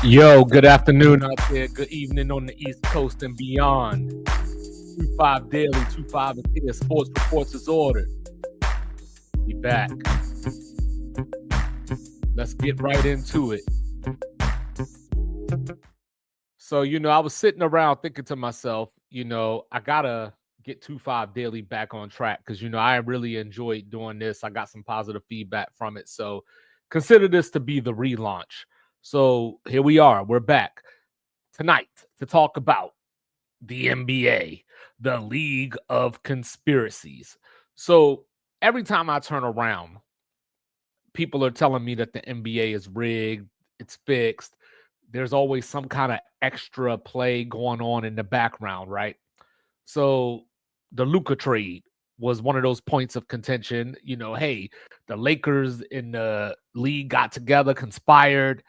Yo, good afternoon out there. Good evening on the East Coast and beyond. 25 Daily, 25 is here. Sports Reports is ordered. We back. Let's get right into it. So, I was sitting around thinking to myself, I gotta get 25 Daily back on track because I really enjoyed doing this. I got some positive feedback from it. So consider this to be the relaunch. So here we are. We're back tonight to talk about the NBA, the League of Conspiracies. So every time I turn around, people are telling me that the NBA is rigged, it's fixed. There's always some kind of extra play going on in the background, right? So the Luca trade was one of those points of contention. Hey, the Lakers in the league got together, conspired,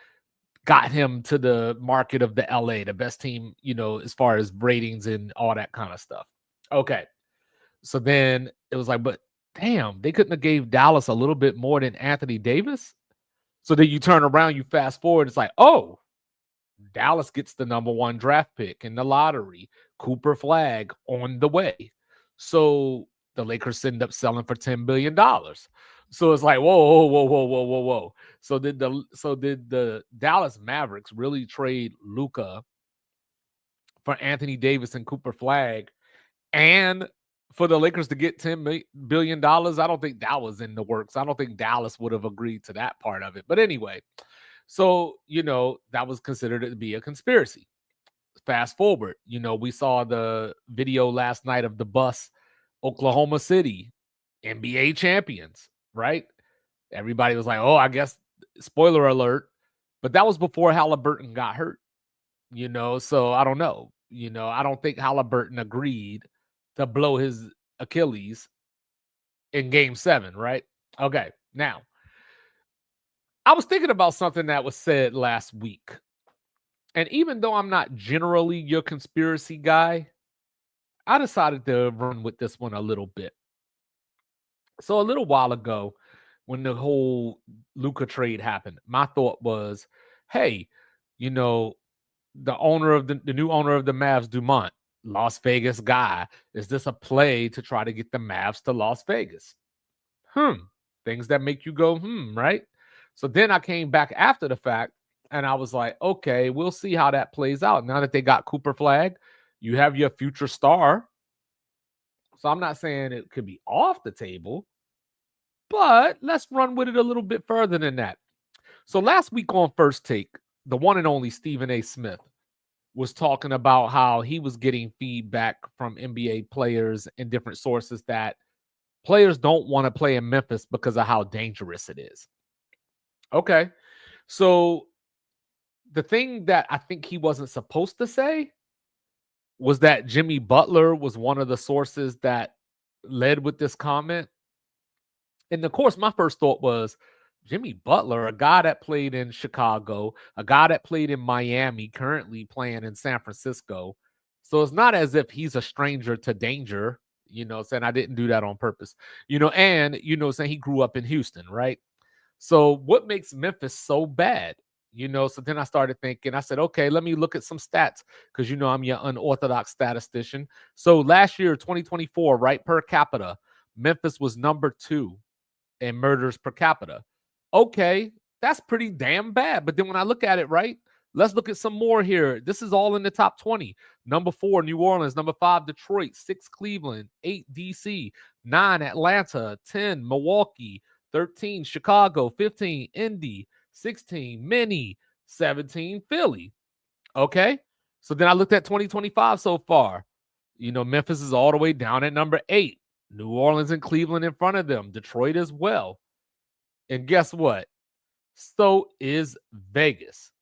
got him to the market of the LA, the best team, as far as ratings and all that kind of stuff. Okay. So then it was like, but damn, they couldn't have gave Dallas a little bit more than Anthony Davis. So then you turn around, you fast forward, it's like, oh, Dallas gets the number one draft pick in the lottery. Cooper Flag on the way. So the Lakers end up selling for $10 billion. So it's like, whoa, whoa, whoa, whoa, whoa, whoa. So did the Dallas Mavericks really trade Luca for Anthony Davis and Cooper Flag and for the Lakers to get $10 billion? I don't think that was in the works. I don't think Dallas would have agreed to that part of it. But anyway, so, that was considered to be a conspiracy. Fast forward, we saw the video last night of the bus, Oklahoma City, NBA champions, right? Everybody was like, oh, I guess, spoiler alert. But that was before Halliburton got hurt, so I don't know. I don't think Halliburton agreed to blow his Achilles in game 7, right? Okay, now, I was thinking about something that was said last week. And even though I'm not generally your conspiracy guy, I decided to run with this one a little bit. So a little while ago, when the whole Luca trade happened, my thought was, hey, you know, the new owner of the Mavs, Dumont, Las Vegas guy, is this a play to try to get the Mavs to Las Vegas? Things that make you go, right? So then I came back after the fact and I was like, okay, we'll see how that plays out. Now that they got Cooper Flag, you have your future star. So I'm not saying it could be off the table, but let's run with it a little bit further than that. So last week on First Take, the one and only Stephen A. Smith was talking about how he was getting feedback from NBA players and different sources that players don't want to play in Memphis because of how dangerous it is. Okay. So the thing that I think he wasn't supposed to say was that Jimmy Butler was one of the sources that led with this comment. And of course, my first thought was Jimmy Butler, a guy that played in Chicago, a guy that played in Miami, currently playing in San Francisco. So it's not as if he's a stranger to danger, saying I didn't do that on purpose, and, saying he grew up in Houston, right? So what makes Memphis so bad? So then I started thinking, I said, okay, let me look at some stats because, I'm your unorthodox statistician. So last year, 2024, right, per capita, Memphis was number 2 in murders per capita. Okay, that's pretty damn bad. But then when I look at it, right, let's look at some more here. This is all in the top 20. Number 4, New Orleans. Number 5, Detroit. 6, Cleveland. 8, DC. 9, Atlanta. 10, Milwaukee. 13, Chicago. 15, Indy. 16, Minnie. 17, Philly. Okay, so then I looked at 2025 so far. Memphis is all the way down at number 8. New Orleans and Cleveland in front of them. Detroit as well. And guess what? So is Vegas.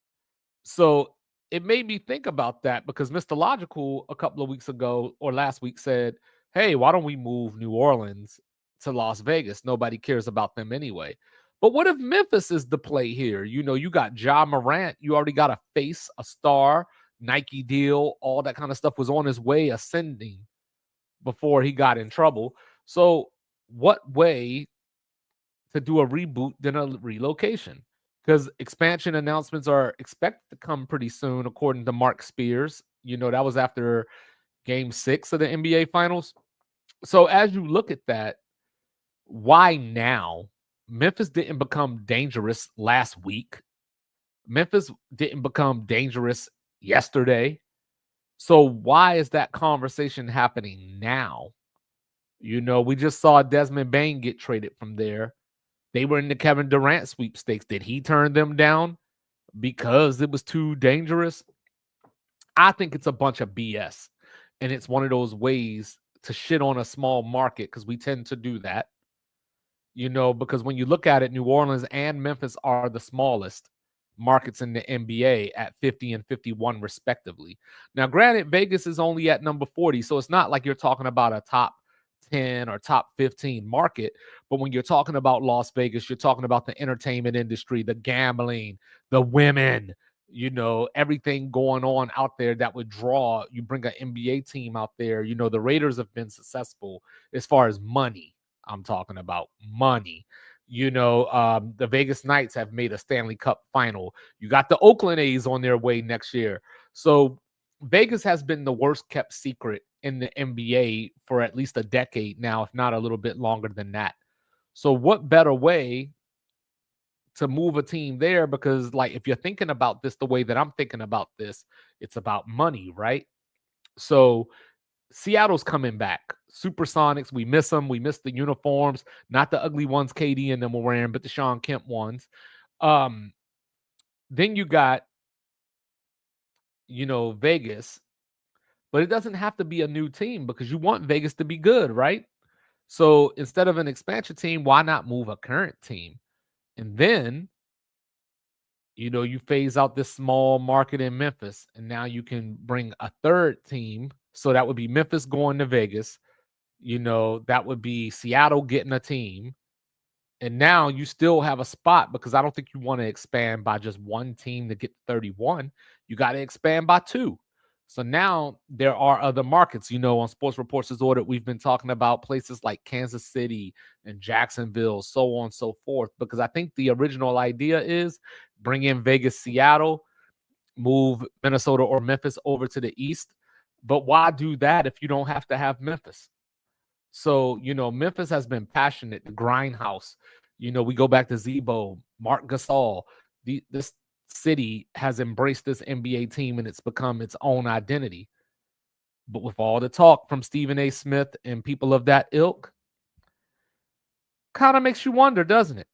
So it made me think about that because Mr. Logical a couple of weeks ago or last week said, hey, why don't we move New Orleans to Las Vegas? Nobody cares about them anyway. But what if Memphis is the play here? You got Ja Morant. You already got a face, a star, Nike deal, all that kind of stuff was on his way ascending before he got in trouble. So what way to do a reboot than a relocation? because expansion announcements are expected to come pretty soon, according to Mark Spears. That was after game 6 of the NBA Finals. So as you look at that, why now? Memphis didn't become dangerous last week. Memphis didn't become dangerous yesterday. So why is that conversation happening now? We just saw Desmond Bane get traded from there. They were in the Kevin Durant sweepstakes. Did he turn them down because it was too dangerous? I think it's a bunch of BS. And it's one of those ways to shit on a small market because we tend to do that. Because when you look at it, New Orleans and Memphis are the smallest markets in the NBA at 50 and 51 respectively. Now, granted, Vegas is only at number 40, so it's not like you're talking about a top 10 or top 15 market. But when you're talking about Las Vegas, you're talking about the entertainment industry, the gambling, the women, everything going on out there that would draw. You bring an NBA team out there, the Raiders have been successful as far as money. I'm talking about money. The Vegas Knights have made a Stanley Cup final. You got the Oakland A's on their way next year. So Vegas has been the worst kept secret in the NBA for at least a decade now, if not a little bit longer than that. So what better way to move a team there? Because if you're thinking about this the way that I'm thinking about this, it's about money, right? So Seattle's coming back. Supersonics, we miss them. We miss the uniforms, not the ugly ones KD and them were wearing, but the Sean Kemp ones. Then you got, Vegas, but it doesn't have to be a new team because you want Vegas to be good, right? So instead of an expansion team, why not move a current team? And then, you phase out this small market in Memphis, and now you can bring a third team. So that would be Memphis going to Vegas. That would be Seattle getting a team. And now you still have a spot because I don't think you want to expand by just one team to get 31. You got to expand by 2. So now there are other markets. On Sports Reports is Ordered, we've been talking about places like Kansas City and Jacksonville, so on and so forth, because I think the original idea is bring in Vegas, Seattle, move Minnesota or Memphis over to the East. But why do that if you don't have to have Memphis? So, Memphis has been passionate, the grindhouse. We go back to Zebo, Mark Gasol. This city has embraced this NBA team and it's become its own identity. But with all the talk from Stephen A. Smith and people of that ilk, kind of makes you wonder, doesn't it?